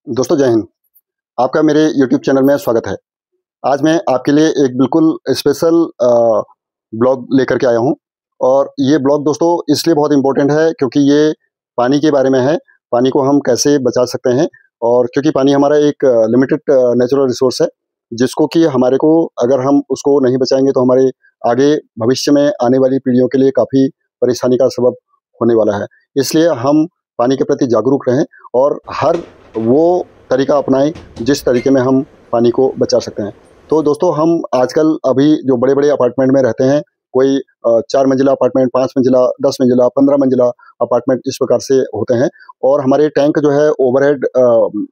दोस्तों जय हिंद। आपका मेरे यूट्यूब चैनल में स्वागत है। आज मैं आपके लिए एक बिल्कुल स्पेशल ब्लॉग लेकर के आया हूं और ये ब्लॉग दोस्तों इसलिए बहुत इम्पोर्टेंट है क्योंकि ये पानी के बारे में है। पानी को हम कैसे बचा सकते हैं और क्योंकि पानी हमारा एक लिमिटेड नेचुरल रिसोर्स है जिसको कि हमारे को अगर हम उसको नहीं बचाएंगे तो हमारे आगे भविष्य में आने वाली पीढ़ियों के लिए काफ़ी परेशानी का सबब होने वाला है। इसलिए हम पानी के प्रति जागरूक रहें और हर वो तरीका अपनाएं जिस तरीके में हम पानी को बचा सकते हैं। तो दोस्तों हम आजकल अभी जो बड़े बड़े अपार्टमेंट में रहते हैं, कोई 4 मंजिला अपार्टमेंट, 5 मंजिला, 10 मंजिला, 15 मंजिला अपार्टमेंट इस प्रकार से होते हैं और हमारे टैंक जो है ओवरहेड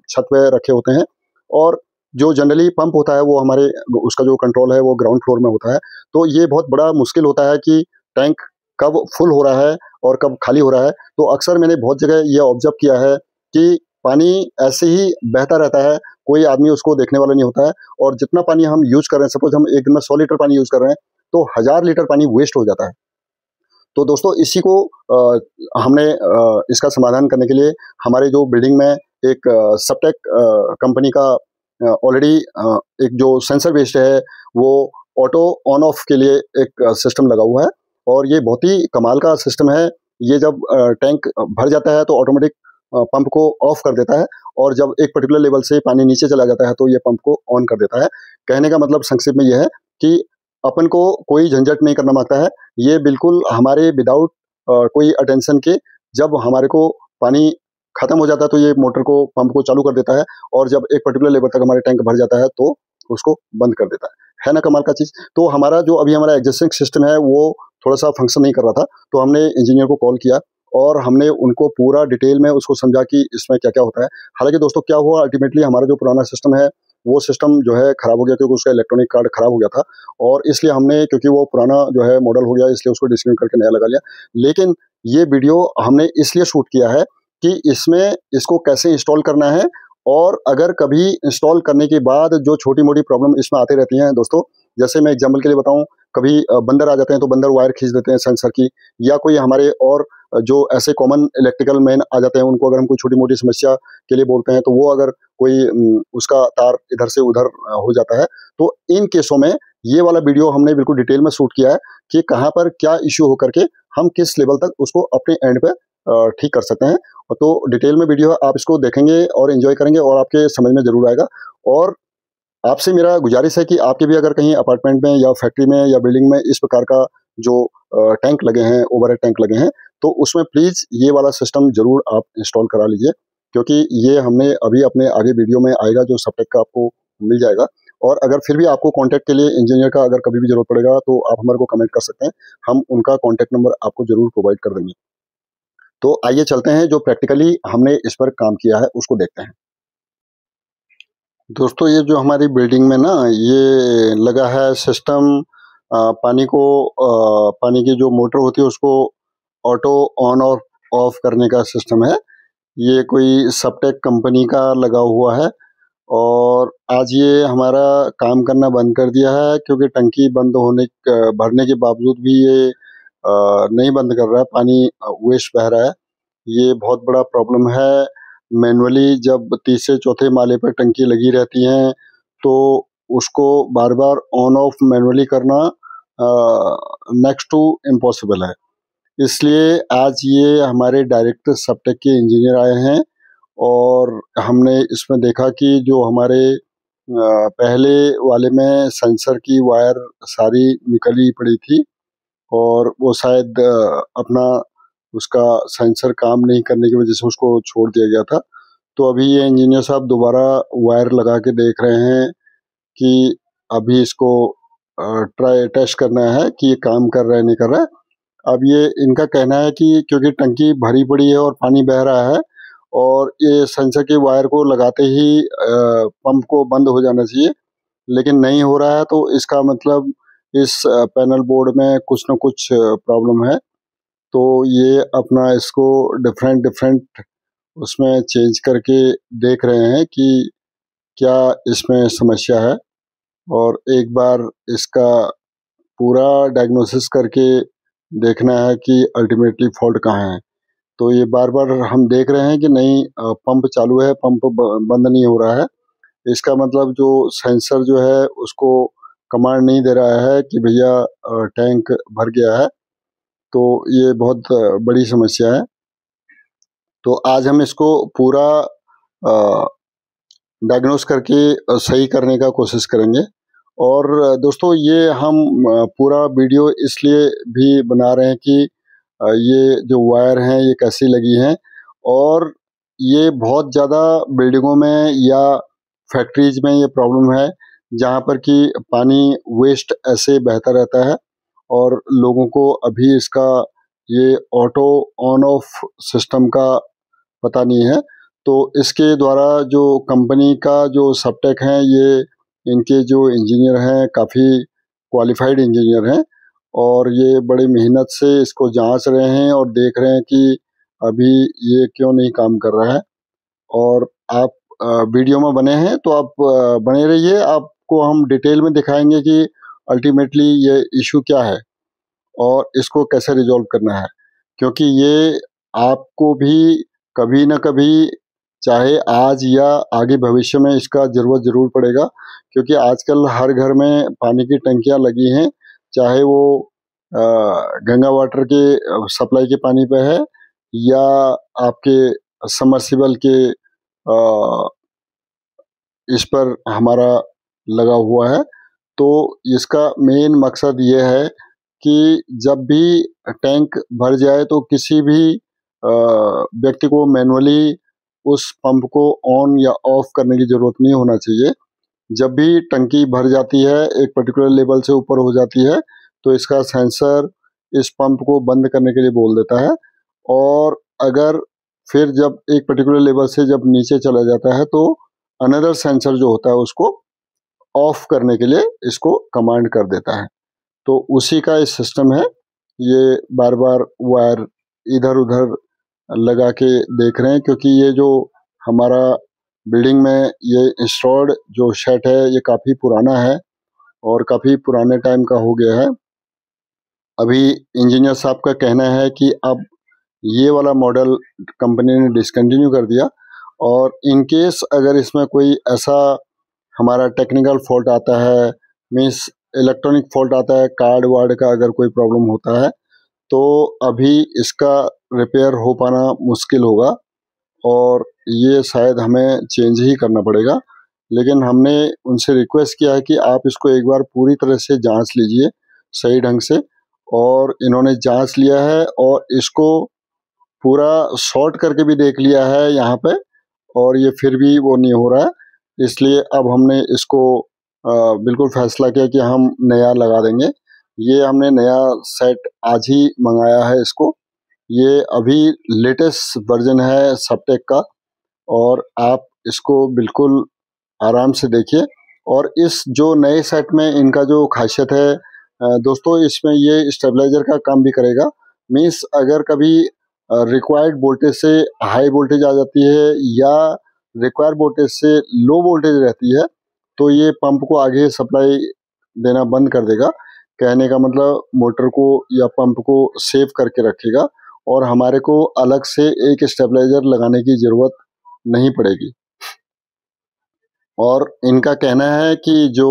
छत पे रखे होते हैं और जो जनरली पंप होता है वो हमारे उसका जो कंट्रोल है वो ग्राउंड फ्लोर में होता है। तो ये बहुत बड़ा मुश्किल होता है कि टैंक कब फुल हो रहा है और कब खाली हो रहा है। तो अक्सर मैंने बहुत जगह ये ऑब्जर्व किया है कि पानी ऐसे ही बहता रहता है, कोई आदमी उसको देखने वाला नहीं होता है और जितना पानी हम यूज़ कर रहे हैं, सपोज़ हम एक दिन में 100 लीटर पानी यूज़ कर रहे हैं, तो 1000 लीटर पानी वेस्ट हो जाता है। तो दोस्तों इसी को हमने इसका समाधान करने के लिए हमारे जो बिल्डिंग में एक सबटेक कंपनी का ऑलरेडी एक जो सेंसर बेस्ड है, वो ऑटो ऑन ऑफ के लिए एक सिस्टम लगा हुआ है और ये बहुत ही कमाल का सिस्टम है। ये जब टैंक भर जाता है तो ऑटोमेटिक पंप को ऑफ कर देता है और जब एक पर्टिकुलर लेवल से पानी नीचे चला जाता है तो ये पंप को ऑन कर देता है। कहने का मतलब संक्षेप में यह है कि अपन को कोई झंझट नहीं करना पड़ता है। ये बिल्कुल हमारे विदाउट कोई अटेंशन के जब हमारे को पानी खत्म हो जाता है तो ये मोटर को पंप को चालू कर देता है और जब एक पर्टिकुलर लेवल तक हमारे टैंक भर जाता है तो उसको बंद कर देता है ना कमाल का चीज़। तो हमारा जो अभी हमारा एग्जिस्टिंग सिस्टम है वो थोड़ा सा फंक्शन नहीं कर रहा था, तो हमने इंजीनियर को कॉल किया और हमने उनको पूरा डिटेल में उसको समझा कि इसमें क्या क्या होता है। हालांकि दोस्तों क्या हुआ, अल्टीमेटली हमारा जो पुराना सिस्टम है वो सिस्टम जो है खराब हो गया क्योंकि उसका इलेक्ट्रॉनिक कार्ड खराब हो गया था और इसलिए हमने, क्योंकि वो पुराना जो है मॉडल हो गया, इसलिए उसको डिस्कनेक्ट करके नया लगा लिया। लेकिन ये वीडियो हमने इसलिए शूट किया है कि इसमें इसको कैसे इंस्टॉल करना है और अगर कभी इंस्टॉल करने के बाद जो छोटी मोटी प्रॉब्लम इसमें आती रहती हैं दोस्तों, जैसे मैं एग्जाम्पल के लिए बताऊं, कभी बंदर आ जाते हैं तो बंदर वायर खींच देते हैं सेंसर की, या कोई हमारे और जो ऐसे कॉमन इलेक्ट्रिकल मैन आ जाते हैं, उनको अगर हम कोई छोटी मोटी समस्या के लिए बोलते हैं तो वो अगर कोई उसका तार इधर से उधर हो जाता है, तो इन केसों में ये वाला वीडियो हमने बिल्कुल डिटेल में शूट किया है कि कहाँ पर क्या इश्यू होकर के हम किस लेवल तक उसको अपने एंड पे ठीक कर सकते हैं। तो डिटेल में वीडियो आप इसको देखेंगे और एंजॉय करेंगे और आपके समझ में जरूर आएगा। और आपसे मेरा गुजारिश है कि आपके भी अगर कहीं अपार्टमेंट में या फैक्ट्री में या बिल्डिंग में इस प्रकार का जो टैंक लगे हैं, ओवरहेड टैंक लगे हैं, तो उसमें प्लीज़ ये वाला सिस्टम ज़रूर आप इंस्टॉल करा लीजिए, क्योंकि ये हमने अभी अपने आगे वीडियो में आएगा जो सबटेक का आपको मिल जाएगा। और अगर फिर भी आपको कॉन्टैक्ट के लिए इंजीनियर का अगर कभी भी ज़रूरत पड़ेगा तो आप हमारे को कमेंट कर सकते हैं, हम उनका कॉन्टैक्ट नंबर आपको ज़रूर प्रोवाइड कर देंगे। तो आइए चलते हैं, जो प्रैक्टिकली हमने इस पर काम किया है उसको देखते हैं। दोस्तों ये जो हमारी बिल्डिंग में ना ये लगा है सिस्टम, पानी को पानी की जो मोटर होती है उसको ऑटो ऑन और ऑफ करने का सिस्टम है। ये कोई सबटेक कंपनी का लगा हुआ है और आज ये हमारा काम करना बंद कर दिया है क्योंकि टंकी बंद होने भरने के बावजूद भी ये नहीं बंद कर रहा है, पानी वेस्ट बह रहा है। ये बहुत बड़ा प्रॉब्लम है। मैनुअली जब तीसरे चौथे माले पर टंकी लगी रहती हैं तो उसको बार बार ऑन ऑफ मैनुअली करना नेक्स्ट टू इम्पॉसिबल है। इसलिए आज ये हमारे डायरेक्टर सबटेक के इंजीनियर आए हैं और हमने इसमें देखा कि जो हमारे पहले वाले में सेंसर की वायर सारी निकली पड़ी थी और वो शायद अपना उसका सेंसर काम नहीं करने की वजह से उसको छोड़ दिया गया था। तो अभी ये इंजीनियर साहब दोबारा वायर लगा के देख रहे हैं कि अभी इसको ट्राई टेस्ट करना है कि ये काम कर रहा है नहीं कर रहा है। अब ये इनका कहना है कि क्योंकि टंकी भरी पड़ी है और पानी बह रहा है और ये सेंसर के वायर को लगाते ही पंप को बंद हो जाना चाहिए, लेकिन नहीं हो रहा है, तो इसका मतलब इस पैनल बोर्ड में कुछ न कुछ प्रॉब्लम है। तो ये अपना इसको डिफरेंट डिफरेंट उसमें चेंज करके देख रहे हैं कि क्या इसमें समस्या है और एक बार इसका पूरा डायग्नोसिस करके देखना है कि अल्टीमेटली फॉल्ट कहाँ है। तो ये बार बार हम देख रहे हैं कि नहीं पंप चालू है, पंप बंद नहीं हो रहा है। इसका मतलब जो सेंसर जो है उसको कमांड नहीं दे रहा है कि भैया टैंक भर गया है। तो ये बहुत बड़ी समस्या है। तो आज हम इसको पूरा डायग्नोस करके सही करने का कोशिश करेंगे। और दोस्तों ये हम पूरा वीडियो इसलिए भी बना रहे हैं कि ये जो वायर हैं ये कैसी लगी हैं, और ये बहुत ज़्यादा बिल्डिंगों में या फैक्ट्रीज में ये प्रॉब्लम है जहाँ पर कि पानी वेस्ट ऐसे बहता रहता है और लोगों को अभी इसका ये ऑटो ऑन ऑफ सिस्टम का पता नहीं है। तो इसके द्वारा जो कंपनी का जो सबटेक हैं, ये इनके जो इंजीनियर हैं काफ़ी क्वालिफाइड इंजीनियर हैं, और ये बड़ी मेहनत से इसको जांच रहे हैं और देख रहे हैं कि अभी ये क्यों नहीं काम कर रहा है। और आप वीडियो में बने हैं तो आप बने रहिए, आपको हम डिटेल में दिखाएंगे कि अल्टीमेटली ये इशू क्या है और इसको कैसे रिजॉल्व करना है। क्योंकि ये आपको भी कभी न कभी, चाहे आज या आगे भविष्य में, इसका ज़रूरत ज़रूर पड़ेगा। क्योंकि आजकल हर घर में पानी की टंकियाँ लगी हैं, चाहे वो गंगा वाटर के सप्लाई के पानी पे है या आपके सबमर्सिबल के इस पर हमारा लगा हुआ है। तो इसका मेन मकसद ये है कि जब भी टैंक भर जाए तो किसी भी व्यक्ति को मैनुअली उस पंप को ऑन या ऑफ करने की ज़रूरत नहीं होना चाहिए। जब भी टंकी भर जाती है, एक पर्टिकुलर लेवल से ऊपर हो जाती है, तो इसका सेंसर इस पंप को बंद करने के लिए बोल देता है। और अगर फिर जब एक पर्टिकुलर लेवल से जब नीचे चला जाता है तो अनदर सेंसर जो होता है उसको ऑफ करने के लिए इसको कमांड कर देता है। तो उसी का इस सिस्टम है। ये बार बार वायर इधर उधर लगा के देख रहे हैं, क्योंकि ये जो हमारा बिल्डिंग में ये इंस्टॉल्ड जो सेट है ये काफ़ी पुराना है और काफ़ी पुराने टाइम का हो गया है। अभी इंजीनियर साहब का कहना है कि अब ये वाला मॉडल कंपनी ने डिसकंटिन्यू कर दिया, और इन केस अगर इसमें कोई ऐसा हमारा टेक्निकल फॉल्ट आता है, मीन्स इलेक्ट्रॉनिक फॉल्ट आता है, कार्ड वार्ड का अगर कोई प्रॉब्लम होता है, तो अभी इसका रिपेयर हो पाना मुश्किल होगा और ये शायद हमें चेंज ही करना पड़ेगा। लेकिन हमने उनसे रिक्वेस्ट किया है कि आप इसको एक बार पूरी तरह से जांच लीजिए सही ढंग से, और इन्होंने जांच लिया है और इसको पूरा शॉर्ट करके भी देख लिया है यहाँ पे, और ये फिर भी वो नहीं हो रहा है। इसलिए अब हमने इसको बिल्कुल फैसला किया कि हम नया लगा देंगे। ये हमने नया सेट आज ही मंगाया है इसको। ये अभी लेटेस्ट वर्जन है सबटेक का, और आप इसको बिल्कुल आराम से देखिए। और इस जो नए सेट में इनका जो खासियत है दोस्तों, इसमें ये स्टेबलाइजर का काम भी करेगा। मीन्स अगर कभी रिक्वायर्ड वोल्टेज से हाई वोल्टेज आ जाती है या रिक्वायर्ड वोल्टेज से लो वोल्टेज रहती है, तो ये पंप को आगे सप्लाई देना बंद कर देगा। कहने का मतलब मोटर को या पंप को सेव करके रखेगा, और हमारे को अलग से एक स्टेबलाइजर लगाने की ज़रूरत नहीं पड़ेगी। और इनका कहना है कि जो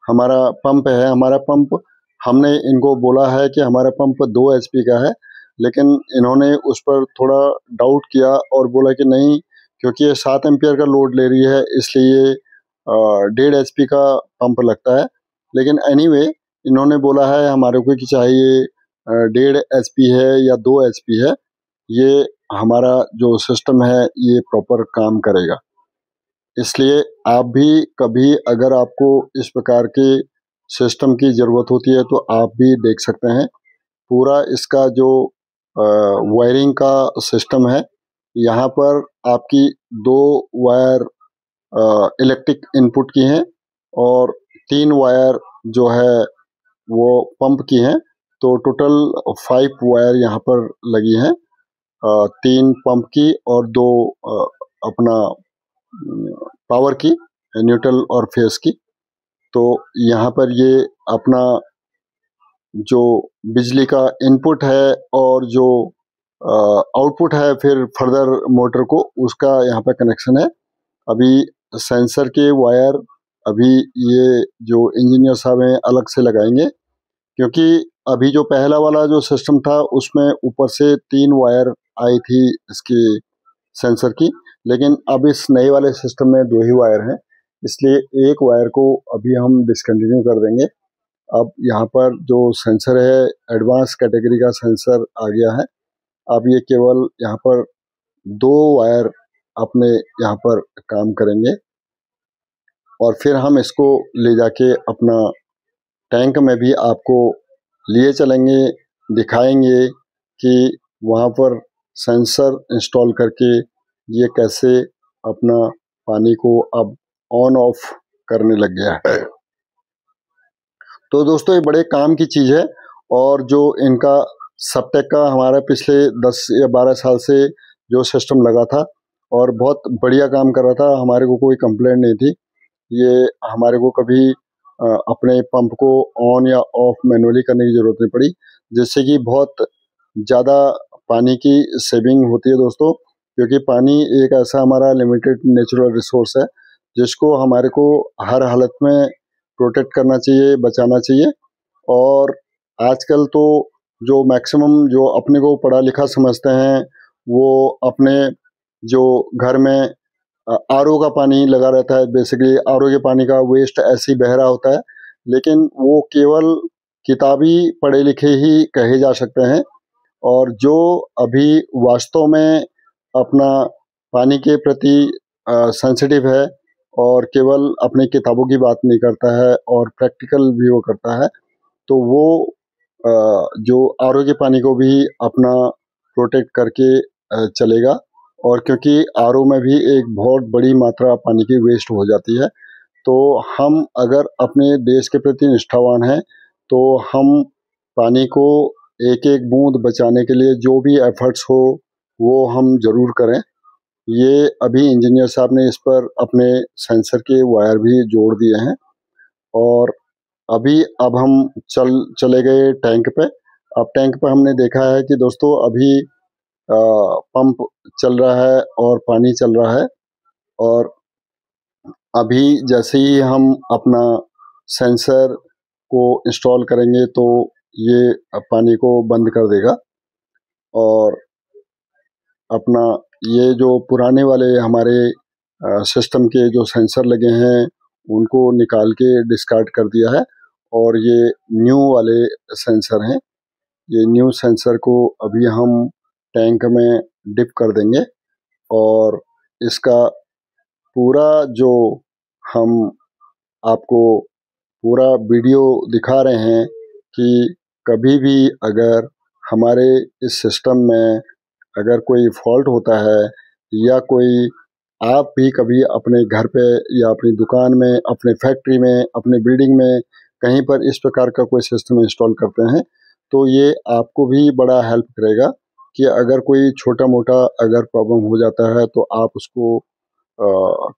हमारा पंप है, हमारा पंप, हमने इनको बोला है कि हमारा पंप 2 एचपी का है, लेकिन इन्होंने उस पर थोड़ा डाउट किया और बोला कि नहीं, क्योंकि ये 7 एम्पियर का लोड ले रही है इसलिए 1.5 एचपी का पंप लगता है। लेकिन एनीवे इन्होंने बोला है हमारे को कि चाहे ये 1.5 एचपी है या 2 एचपी है, ये हमारा जो सिस्टम है ये प्रॉपर काम करेगा। इसलिए आप भी कभी अगर आपको इस प्रकार के सिस्टम की ज़रूरत होती है तो आप भी देख सकते हैं। पूरा इसका जो वायरिंग का सिस्टम है, यहाँ पर आपकी 2 वायर इलेक्ट्रिक इनपुट की हैं और 3 वायर जो है वो पंप की हैं। तो टोटल 5 वायर यहाँ पर लगी हैं, 3 पंप की और 2 अपना पावर की, न्यूट्रल और फेस की। तो यहाँ पर ये अपना जो बिजली का इनपुट है और जो आउटपुट है फिर फर्दर मोटर को, उसका यहाँ पे कनेक्शन है। अभी सेंसर के वायर अभी ये जो इंजीनियर साहब हैं अलग से लगाएंगे, क्योंकि अभी जो पहला वाला जो सिस्टम था उसमें ऊपर से 3 वायर आई थी इसकी सेंसर की, लेकिन अब इस नए वाले सिस्टम में 2 ही वायर हैं, इसलिए एक वायर को अभी हम डिसकंटिन्यू कर देंगे। अब यहाँ पर जो सेंसर है एडवांस कैटेगरी का सेंसर आ गया है। अब ये केवल यहाँ पर 2 वायर अपने यहाँ पर काम करेंगे और फिर हम इसको ले जाके अपना टैंक में भी आपको लिए चलेंगे, दिखाएंगे कि वहाँ पर सेंसर इंस्टॉल करके ये कैसे अपना पानी को अब ऑन ऑफ करने लग गया है। तो दोस्तों ये बड़े काम की चीज़ है, और जो इनका सबटेक का हमारा पिछले 10 या 12 साल से जो सिस्टम लगा था और बहुत बढ़िया काम कर रहा था, हमारे को कोई कंप्लेंट नहीं थी। ये हमारे को कभी अपने पंप को ऑन या ऑफ मैनुअली करने की ज़रूरत नहीं पड़ी, जिससे कि बहुत ज़्यादा पानी की सेविंग होती है दोस्तों, क्योंकि पानी एक ऐसा हमारा लिमिटेड नेचुरल रिसोर्स है जिसको हमारे को हर हालत में प्रोटेक्ट करना चाहिए, बचाना चाहिए। और आजकल तो जो मैक्सिमम जो अपने को पढ़ा लिखा समझते हैं वो अपने जो घर में आरओ का पानी लगा रहता है, बेसिकली आरओ के पानी का वेस्ट ऐसे ही बह रहा होता है, लेकिन वो केवल किताबी पढ़े लिखे ही कहे जा सकते हैं। और जो अभी वास्तव में अपना पानी के प्रति सेंसिटिव है और केवल अपनी किताबों की बात नहीं करता है और प्रैक्टिकल भी वो करता है, तो वो जो आरओ के पानी को भी अपना प्रोटेक्ट करके चलेगा। और क्योंकि आरओ में भी एक बहुत बड़ी मात्रा पानी की वेस्ट हो जाती है, तो हम अगर अपने देश के प्रति निष्ठावान हैं तो हम पानी को एक एक बूंद बचाने के लिए जो भी एफर्ट्स हो वो हम ज़रूर करें। ये अभी इंजीनियर साहब ने इस पर अपने सेंसर के वायर भी जोड़ दिए हैं। और अब हम चले गए टैंक पे। अब टैंक पे हमने देखा है कि दोस्तों अभी पंप चल रहा है और पानी चल रहा है, और अभी जैसे ही हम अपना सेंसर को इंस्टॉल करेंगे तो ये पानी को बंद कर देगा। और अपना ये जो पुराने वाले हमारे सिस्टम के जो सेंसर लगे हैं उनको निकाल के डिस्कार्ड कर दिया है, और ये न्यू वाले सेंसर हैं। ये न्यू सेंसर को अभी हम टैंक में डिप कर देंगे, और इसका पूरा जो हम आपको पूरा वीडियो दिखा रहे हैं कि कभी भी अगर हमारे इस सिस्टम में अगर कोई फॉल्ट होता है, या कोई आप भी कभी अपने घर पे या अपनी दुकान में, अपने फैक्ट्री में, अपने बिल्डिंग में कहीं पर इस प्रकार का कोई सिस्टम इंस्टॉल करते हैं, तो ये आपको भी बड़ा हेल्प करेगा कि अगर कोई छोटा मोटा अगर प्रॉब्लम हो जाता है तो आप उसको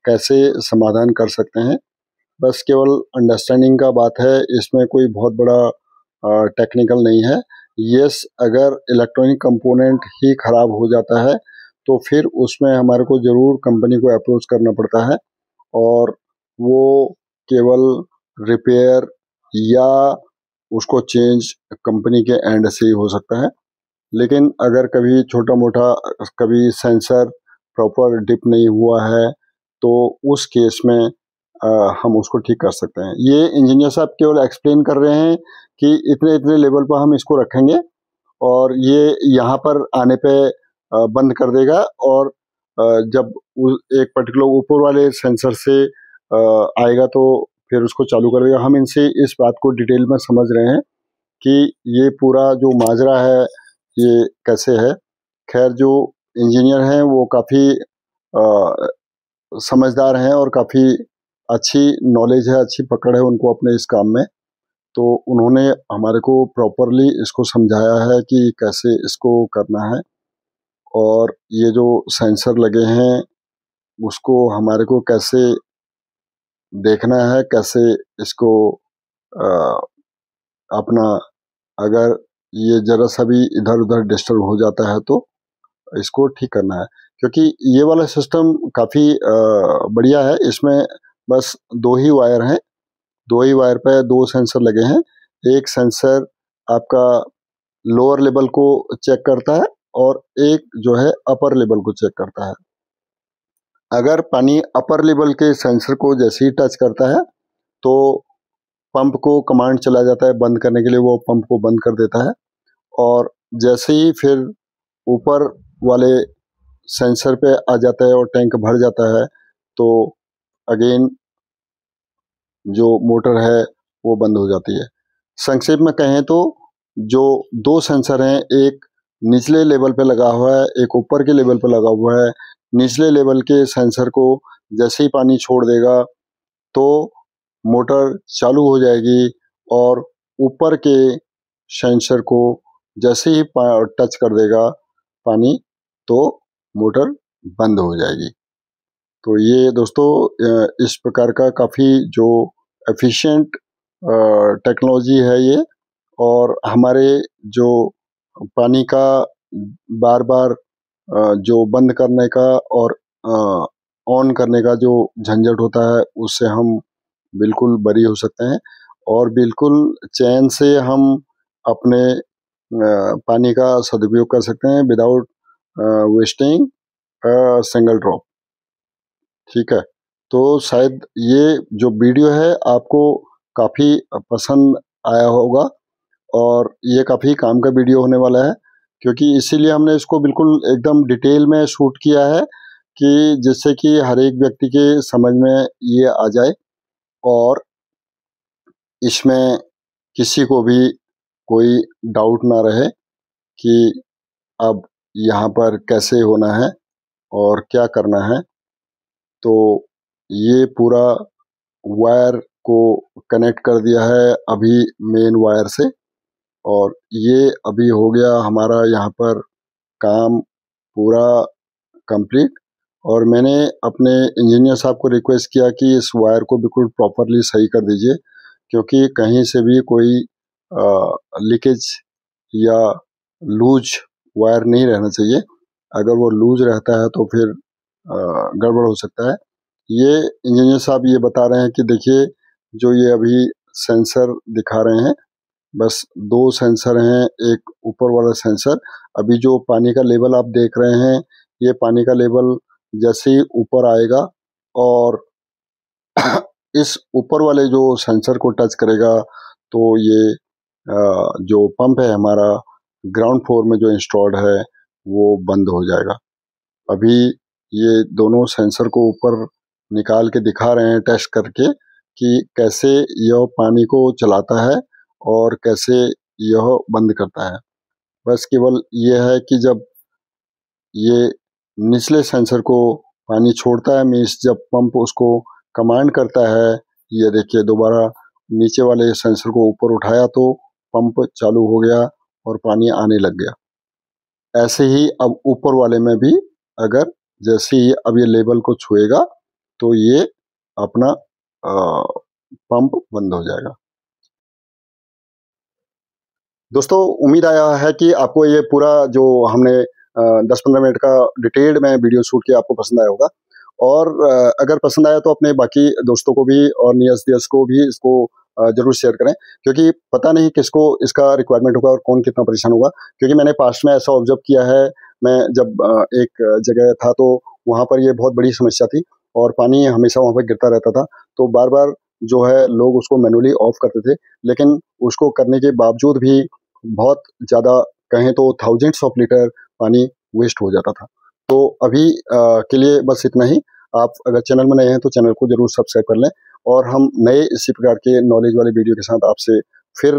कैसे समाधान कर सकते हैं। बस केवल अंडरस्टैंडिंग का बात है, इसमें कोई बहुत बड़ा टेक्निकल नहीं है। यस, अगर इलेक्ट्रॉनिक कंपोनेंट ही खराब हो जाता है तो फिर उसमें हमारे को ज़रूर कंपनी को अप्रोच करना पड़ता है, और वो केवल रिपेयर या उसको चेंज कंपनी के एंड से ही हो सकता है। लेकिन अगर कभी छोटा मोटा कभी सेंसर प्रॉपर डिप नहीं हुआ है तो उस केस में हम उसको ठीक कर सकते हैं। ये इंजीनियर साहब केवल एक्सप्लेन कर रहे हैं कि इतने इतने लेवल पर हम इसको रखेंगे और ये यहाँ पर आने पे बंद कर देगा, और जब एक पर्टिकुलर ऊपर वाले सेंसर से आएगा तो फिर उसको चालू कर देगा। हम इनसे इस बात को डिटेल में समझ रहे हैं कि ये पूरा जो माजरा है ये कैसे है। खैर, जो इंजीनियर हैं वो काफ़ी समझदार हैं और काफ़ी अच्छी नॉलेज है, अच्छी पकड़ है उनको अपने इस काम में, तो उन्होंने हमारे को प्रॉपरली इसको समझाया है कि कैसे इसको करना है। और ये जो सेंसर लगे हैं उसको हमारे को कैसे देखना है, कैसे इसको अपना अगर ये ज़रा सा भी इधर उधर डिस्टर्ब हो जाता है तो इसको ठीक करना है, क्योंकि ये वाला सिस्टम काफ़ी बढ़िया है। इसमें बस 2 ही वायर हैं, 2 ही वायर पे 2 सेंसर लगे हैं। एक सेंसर आपका लोअर लेवल को चेक करता है और एक जो है अपर लेवल को चेक करता है। अगर पानी अपर लेवल के सेंसर को जैसे ही टच करता है तो पंप को कमांड चला जाता है बंद करने के लिए, वो पंप को बंद कर देता है। और जैसे ही फिर ऊपर वाले सेंसर पे आ जाता है और टैंक भर जाता है तो अगेन जो मोटर है वो बंद हो जाती है। संक्षेप में कहें तो जो 2 सेंसर हैं, एक निचले लेवल पे लगा हुआ है, एक ऊपर के लेवल पे लगा हुआ है। निचले लेवल के सेंसर को जैसे ही पानी छोड़ देगा तो मोटर चालू हो जाएगी और ऊपर के सेंसर को जैसे ही टच कर देगा पानी तो मोटर बंद हो जाएगी। तो ये दोस्तों इस प्रकार का काफ़ी जो एफिशिएंट टेक्नोलॉजी है ये, और हमारे जो पानी का बार बार जो बंद करने का और ऑन करने का जो झंझट होता है उससे हम बिल्कुल बरी हो सकते हैं और बिल्कुल चैन से हम अपने पानी का सदुपयोग कर सकते हैं विदाउट वेस्टिंग सिंगल ड्रॉप। ठीक है, तो शायद ये जो वीडियो है आपको काफ़ी पसंद आया होगा और ये काफ़ी काम का वीडियो होने वाला है, क्योंकि इसीलिए हमने इसको बिल्कुल एकदम डिटेल में शूट किया है कि जिससे कि हर एक व्यक्ति के समझ में ये आ जाए और इसमें किसी को भी कोई डाउट ना रहे कि अब यहाँ पर कैसे होना है और क्या करना है। तो ये पूरा वायर को कनेक्ट कर दिया है अभी मेन वायर से, और ये अभी हो गया हमारा यहाँ पर काम पूरा कंप्लीट। और मैंने अपने इंजीनियर साहब को रिक्वेस्ट किया कि इस वायर को बिल्कुल प्रॉपरली सही कर दीजिए, क्योंकि कहीं से भी कोई लीकेज या लूज वायर नहीं रहना चाहिए। अगर वो लूज रहता है तो फिर गड़बड़ हो सकता है। ये इंजीनियर साहब ये बता रहे हैं कि देखिए जो ये अभी सेंसर दिखा रहे हैं, बस 2 सेंसर हैं, एक ऊपर वाला सेंसर। अभी जो पानी का लेवल आप देख रहे हैं, ये पानी का लेवल जैसे ही ऊपर आएगा और इस ऊपर वाले जो सेंसर को टच करेगा तो ये जो पंप है हमारा ग्राउंड फ्लोर में जो इंस्टॉल्ड है वो बंद हो जाएगा। अभी ये दोनों सेंसर को ऊपर निकाल के दिखा रहे हैं टेस्ट करके कि कैसे यह पानी को चलाता है और कैसे यह बंद करता है। बस केवल ये है कि जब ये निचले सेंसर को पानी छोड़ता है, मीन्स जब पंप उसको कमांड करता है, ये देखिए दोबारा नीचे वाले सेंसर को ऊपर उठाया तो पंप चालू हो गया और पानी आने लग गया। ऐसे ही अब ऊपर वाले में भी अगर जैसे ही अब ये लेवल को छुएगा तो ये अपना पंप बंद हो जाएगा। दोस्तों उम्मीद आया है कि आपको ये पूरा जो हमने 10-15 मिनट का डिटेल्ड में वीडियो शूट किया आपको पसंद आया होगा, और अगर पसंद आया तो अपने बाकी दोस्तों को भी और नियर्स को भी इसको जरूर शेयर करें, क्योंकि पता नहीं किसको इसका रिक्वायरमेंट होगा और कौन कितना परेशान होगा। क्योंकि मैंने पास्ट में ऐसा ऑब्जर्व किया है, मैं जब एक जगह था तो वहाँ पर ये बहुत बड़ी समस्या थी और पानी हमेशा वहाँ पर गिरता रहता था, तो बार बार जो है लोग उसको मैनुअली ऑफ करते थे, लेकिन उसको करने के बावजूद भी बहुत ज़्यादा कहें तो थाउजेंड्स ऑफ लीटर पानी वेस्ट हो जाता था। तो अभी के लिए बस इतना ही। आप अगर चैनल में नए हैं तो चैनल को जरूर सब्सक्राइब कर लें, और हम नए इसी प्रकार के नॉलेज वाले वीडियो के साथ आपसे फिर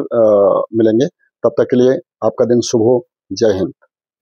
मिलेंगे। तब तक के लिए आपका दिन शुभ हो। जय हिंद।